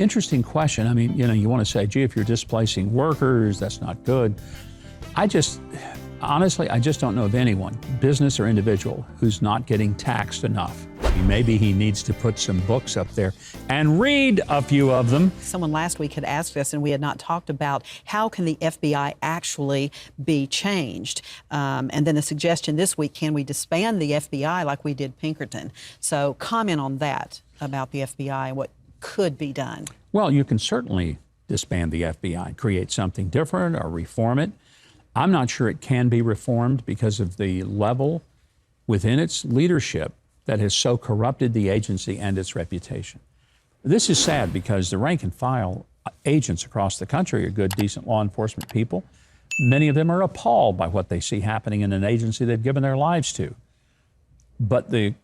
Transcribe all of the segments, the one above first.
Interesting question. I mean, you want to say, gee, if you're displacing workers, that's not good. Honestly, I just don't know of anyone, business or individual, who's not getting taxed enough. Maybe he needs to put some books up there and read a few of them. Someone last week had asked us, and we had not talked about how can the FBI actually be changed. And then the suggestion this week, can we disband the FBI like we did Pinkerton? So comment on that about the FBI and what could be done. Well, you can certainly disband the FBI, create something different or reform it. I'm not sure it can be reformed because of the level within its leadership that has so corrupted the agency and its reputation. This is sad because the rank and file agents across the country are good, decent law enforcement people. Many of them are appalled by what they see happening in an agency they've given their lives to. But the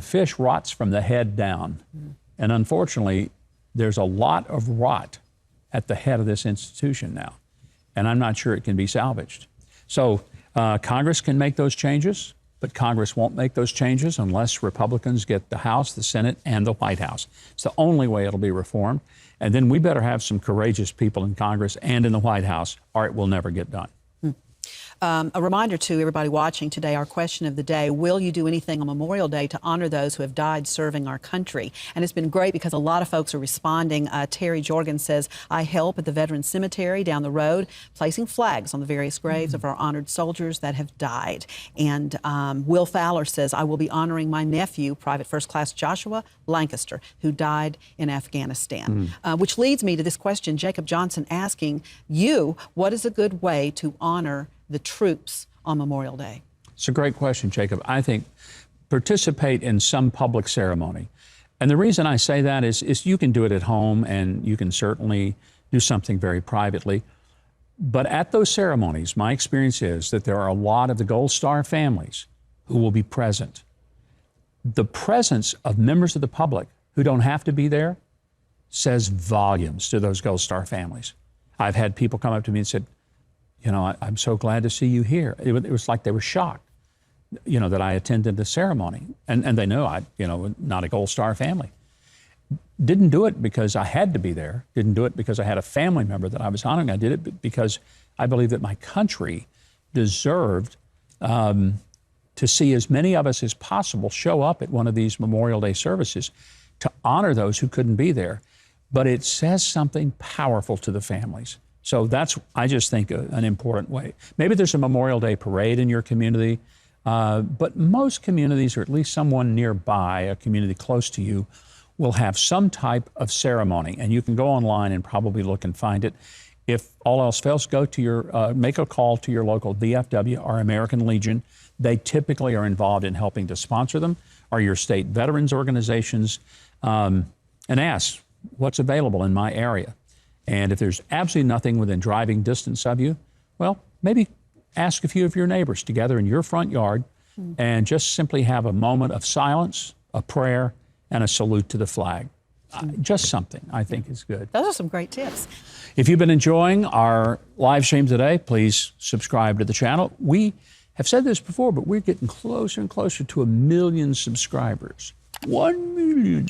fish rots from the head down. And unfortunately, there's a lot of rot at the head of this institution now. And I'm not sure it can be salvaged. So Congress can make those changes, but Congress won't make those changes unless Republicans get the House, the Senate, and the White House. It's the only way it'll be reformed. And then we better have some courageous people in Congress and in the White House, or it will never get done. A reminder to everybody watching today, our question of the day, will you do anything on Memorial Day to honor those who have died serving our country? And it's been great because a lot of folks are responding. Terry Jorgen says, I help at the Veterans Cemetery down the road, placing flags on the various graves of our honored soldiers that have died. And Will Fowler says, I will be honoring my nephew, Private First Class Joshua Lancaster, who died in Afghanistan. Which leads me to this question, Jacob Johnson asking you, what is a good way to honor the troops on Memorial Day? It's a great question, Jacob. I think participate in some public ceremony. And the reason I say that is you can do it at home and you can certainly do something very privately. But at those ceremonies, my experience is that there are a lot of the Gold Star families who will be present. The presence of members of the public who don't have to be there says volumes to those Gold Star families. I've had people come up to me and said, I'm so glad to see you here. It was like they were shocked, that I attended the ceremony. And they know I'm not a Gold Star family. Didn't do it because I had to be there. Didn't do it because I had a family member that I was honoring. I did it because I believe that my country deserved to see as many of us as possible show up at one of these Memorial Day services to honor those who couldn't be there. But it says something powerful to the families. So that's, I just think, an important way. Maybe there's a Memorial Day parade in your community, but most communities, or at least someone nearby, a community close to you, will have some type of ceremony. And you can go online and probably look and find it. If all else fails, go to your, make a call to your local VFW or American Legion. They typically are involved in helping to sponsor them, or your state veterans organizations, and ask what's available in my area. And if there's absolutely nothing within driving distance of you, well, maybe ask a few of your neighbors together in your front yard and just simply have a moment of silence, a prayer, and a salute to the flag. Just something I think is good. Those are some great tips. If you've been enjoying our live stream today, please subscribe to the channel. We have said this before, but we're getting closer and closer to 1 million subscribers. 1 million.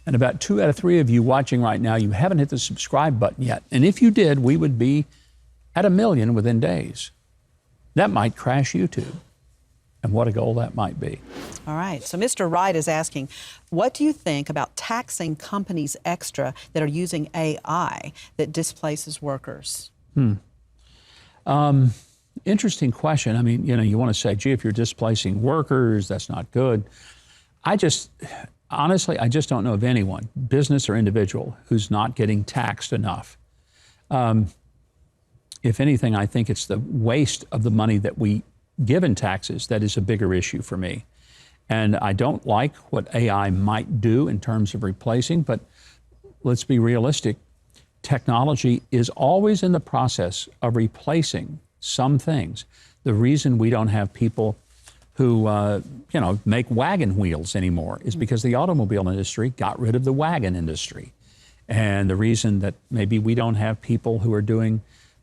And about 2 out of 3 of you watching right now, you haven't hit the subscribe button yet. And if you did, we would be at 1 million within days. That might crash YouTube. And what a goal that might be. All right. So Mr. Wright is asking, what do you think about taxing companies extra that are using AI that displaces workers? Interesting question. I mean, you want to say, gee, if you're displacing workers, that's not good. Honestly, I just don't know of anyone, business or individual, who's not getting taxed enough. If anything, I think it's the waste of the money that we give in taxes that is a bigger issue for me. And I don't like what AI might do in terms of replacing, but let's be realistic. Technology is always in the process of replacing some things. The reason we don't have people who, make wagon wheels anymore is because the automobile industry got rid of the wagon industry. And the reason that maybe we don't have people who are doing,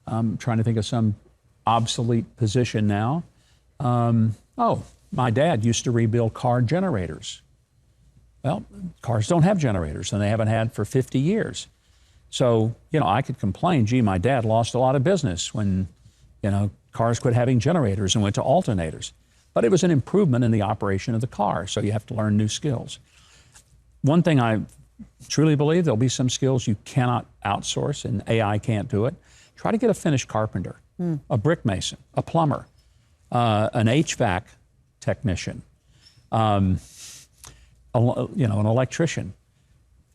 trying to think of some obsolete position now. My dad used to rebuild car generators. Well, cars don't have generators, and they haven't had for 50 years. So, I could complain, gee, my dad lost a lot of business when, cars quit having generators and went to alternators. But it was an improvement in the operation of the car, so you have to learn new skills. One thing I truly believe, there'll be some skills you cannot outsource, and AI can't do it. Try to get a Finnish carpenter, a brick mason, a plumber, an HVAC technician, an electrician.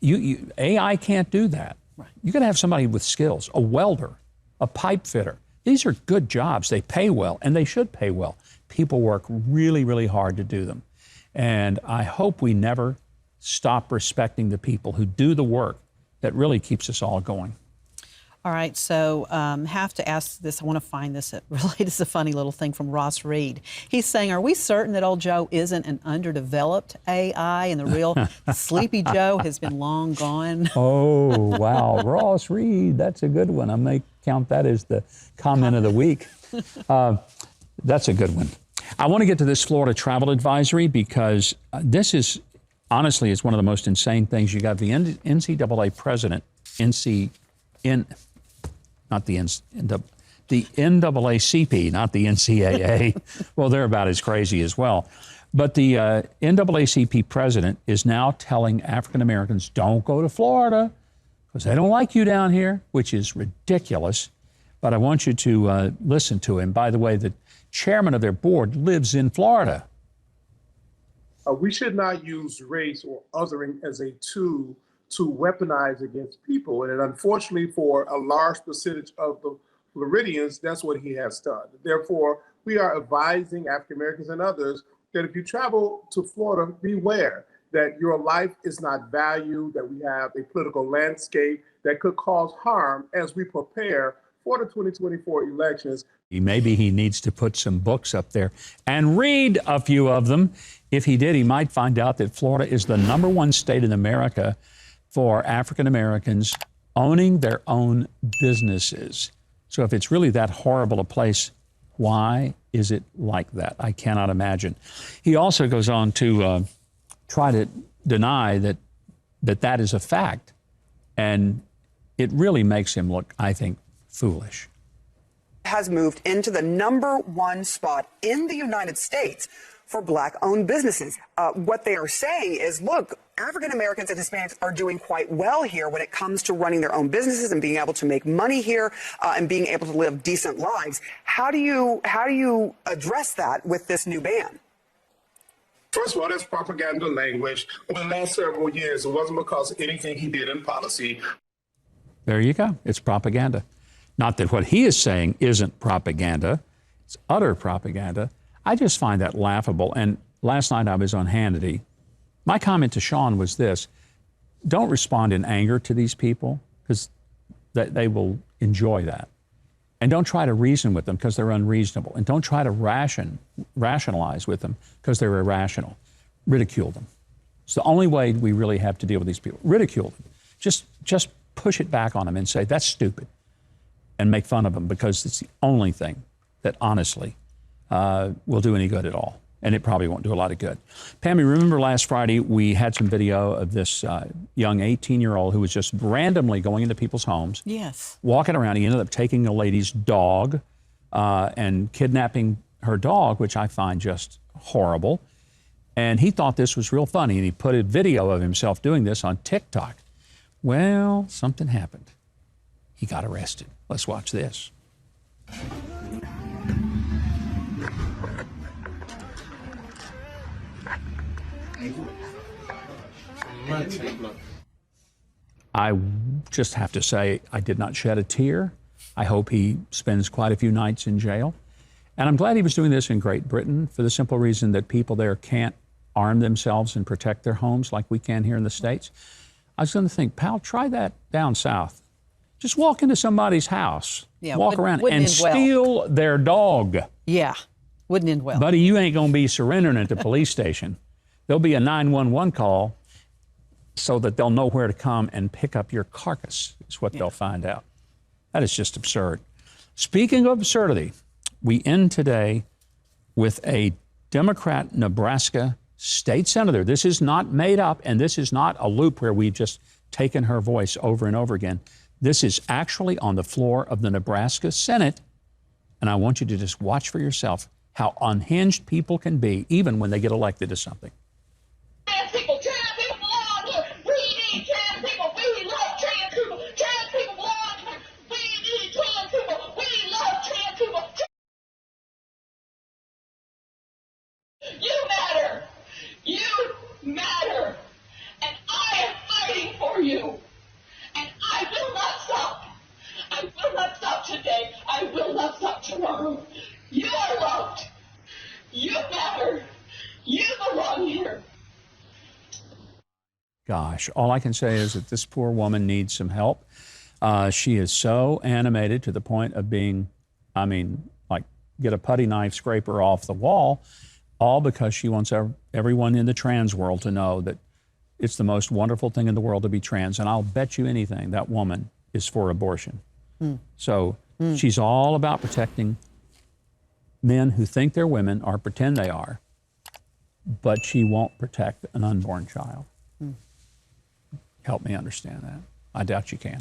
AI can't do that. Right. You got to have somebody with skills, a welder, a pipe fitter. These are good jobs. They pay well, and they should pay well. People work really, really hard to do them. And I hope we never stop respecting the people who do the work that really keeps us all going. All right, so have to ask this. I want to find this. It's a funny little thing from Ross Reed. He's saying, are we certain that old Joe isn't an underdeveloped AI and the real Sleepy Joe has been long gone? Oh, wow. Ross Reed, that's a good one. I may count that as the comment of the week. That's a good one. I want to get to this Florida travel advisory because this is, honestly, it's one of the most insane things. You got the NCAA president, not the NAACP, not the NCAA. Well, they're about as crazy as well. But the NAACP president is now telling African Americans, don't go to Florida because they don't like you down here, which is ridiculous. But I want you to listen to him. By the way, the chairman of their board lives in Florida. We should not use race or othering as a tool to weaponize against people. And unfortunately, for a large percentage of the Floridians, that's what he has done. Therefore, we are advising African Americans and others that if you travel to Florida, beware that your life is not valued, that we have a political landscape that could cause harm as we prepare for the 2024 elections. Maybe he needs to put some books up there and read a few of them. If he did, he might find out that Florida is the #1 state in America for African Americans owning their own businesses. So if it's really that horrible a place, why is it like that? I cannot imagine. He also goes on to try to deny that is a fact. And it really makes him look, I think, foolish. Has moved into the #1 spot in the United States for Black-owned businesses. What they are saying is, look, African Americans and Hispanics are doing quite well here when it comes to running their own businesses and being able to make money here and being able to live decent lives. How do you address that with this new ban? First of all, that's propaganda language. Over the last several years, it wasn't because of anything he did in policy. There you go. It's propaganda. Not that what he is saying isn't propaganda. It's utter propaganda. I just find that laughable. And last night I was on Hannity. My comment to Sean was this: don't respond in anger to these people because they will enjoy that. And don't try to reason with them because they're unreasonable. And don't try to rationalize with them because they're irrational. Ridicule them. It's the only way we really have to deal with these people. Ridicule them. Just push it back on them and say, that's stupid. And make fun of them because it's the only thing that honestly will do any good at all. And it probably won't do a lot of good. Pam, you remember last Friday we had some video of this young 18-year-old who was just randomly going into people's homes. Yes. Walking around. He ended up taking a lady's dog and kidnapping her dog, which I find just horrible. And he thought this was real funny, and he put a video of himself doing this on TikTok. Well, something happened. He got arrested. Let's watch this. I just have to say I did not shed a tear. I hope he spends quite a few nights in jail. And I'm glad he was doing this in Great Britain for the simple reason that people there can't arm themselves and protect their homes like we can here in the States. I was going to think, pal, try that down south. Just walk into somebody's house, walk around and steal their dog. Yeah, wouldn't end well. Buddy, you ain't going to be surrendering at the police station. There'll be a 911 call so that they'll know where to come and pick up your carcass, is what they'll find out. That is just absurd. Speaking of absurdity, we end today with a Democrat Nebraska state senator. This is not made up, and this is not a loop where we've just taken her voice over and over again. This is actually on the floor of the Nebraska Senate, and I want you to just watch for yourself how unhinged people can be, even when they get elected to something. Trans people belong here. We need trans people. We love trans people. Trans people belong here. We need trans people. We love trans people. You matter. You matter. And I am fighting for you. And I will not stop. I will not stop today. I will not stop tomorrow. You are loved. You matter. You belong here. Gosh, all I can say is that this poor woman needs some help. She is so animated to the point of being, I mean, like get a putty knife, scrape her off the wall, all because she wants everyone in the trans world to know that it's the most wonderful thing in the world to be trans. And I'll bet you anything that woman is for abortion. So she's all about protecting men who think they're women or pretend they are, but she won't protect an unborn child. Help me understand that. I doubt you can.